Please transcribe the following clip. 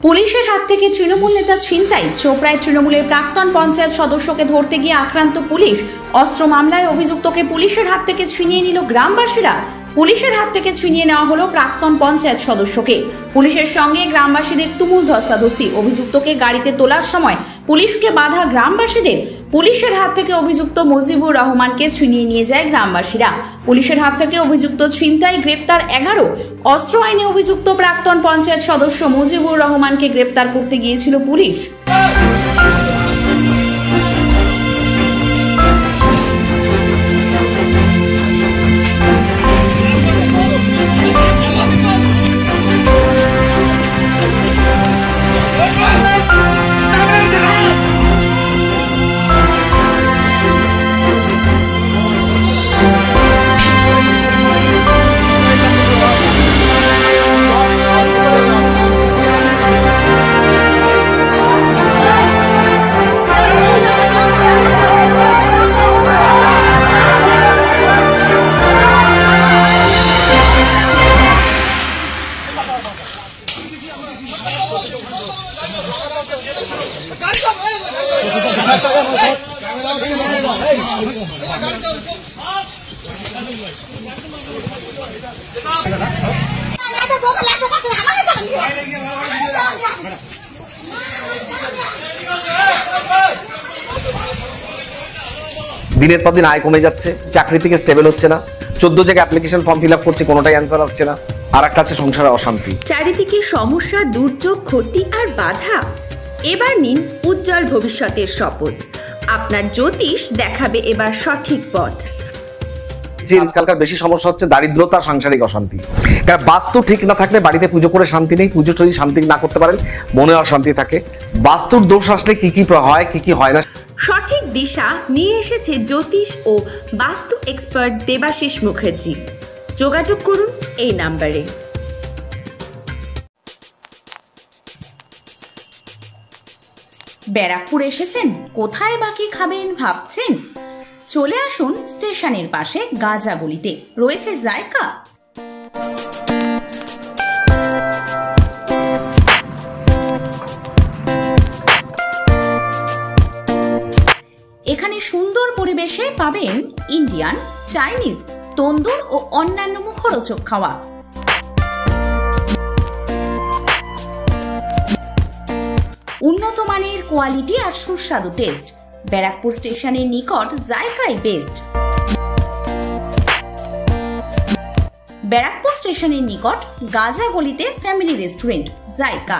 পুলিশের হাত থেকে তৃণমূল নেতা ছিনতাই। চোপড়ায় তৃণমূলের প্রাক্তন পঞ্চায়েত সদস্যকে ধরতে গিয়ে আক্রান্ত পুলিশ। অস্ত্র মামলায় অভিযুক্তকে পুলিশের হাত থেকে ছিনিয়ে নিল গ্রামবাসীরা। পুলিশের হাত থেকে ছিনিয়ে নেওয়া হলো প্রাক্তন পঞ্চায়েত সদস্যকে। পুলিশের সঙ্গে গ্রামবাসীদের তুমুল ধস্তাধস্তি। অভিযুক্তকে গাড়িতে তোলার সময় পুলিশকে বাধা গ্রামবাসীদের। পুলিশের হাত থেকে অভিযুক্ত মুজিবুর রহমানকে ছিনিয়ে নিয়ে যায় গ্রামবাসীরা। পুলিশের হাত থেকে অভিযুক্ত ছিনতাই, গ্রেপ্তার 11। অস্ত্র আইনে অভিযুক্ত প্রাক্তন পঞ্চায়েত সদস্য মুজিবুর রহমানকে গ্রেপ্তার করতে গিয়েছিল পুলিশ। দিনের পর দিন আয় কমে যাচ্ছে, চাকরি থেকে স্টেবল হচ্ছে না, 14 জায়গায় অ্যাপ্লিকেশন ফর্ম ফিল আপ করছে, কোনোটাই অ্যান্সার আসছে না। আর একটা আছে সংসারে অশান্তি। চারিদিকে সমস্যা, দুর্যোগ, ক্ষতি আর বাধা। এবার নিন উজ্জ্বল ভবিষ্যতের শপথ। আপনার জ্যোতিষ দেখাবে এবার সঠিক পথ। যে আজকালকার বেশি সমস্যা হচ্ছে দারিদ্রতা, সাংসারিক অশান্তি। কারণ বাস্তু ঠিক না থাকলে বাড়িতে পুজো করে শান্তি নেই, পুজো যদি শান্তি না করতে পারেন মনে অশান্তি থাকে। বাস্তুর দোষ আসলে কি কি হয়, কি কি হয় না, সঠিক দিশা নিয়ে এসেছে জ্যোতিষ ও বাস্তু এক্সপার্ট দেবাশিস মুখার্জি। যোগাযোগ করুন এই নাম্বারে। ব্যারাকপুর এসেছেন? কোথায় বাকি খাবেন ভাবছেন? চলে আসুন স্টেশনের পাশে গাজাগলিতে, রয়েছে জায়গা। এখানে সুন্দর পরিবেশে পাবেন ইন্ডিয়ান, চাইনিজ, তন্দুর ও অন্যান্য মুখরোচক খাওয়া। উন্নত মানের কোয়ালিটি আর সুস্বাদু টেস্ট। ব্যারাকপুর স্টেশনের নিকট জায়গায় বেস্ট। ব্যারাকপুর স্টেশনের নিকট গাজাগলিতে ফ্যামিলি রেস্টুরেন্ট জায়গা।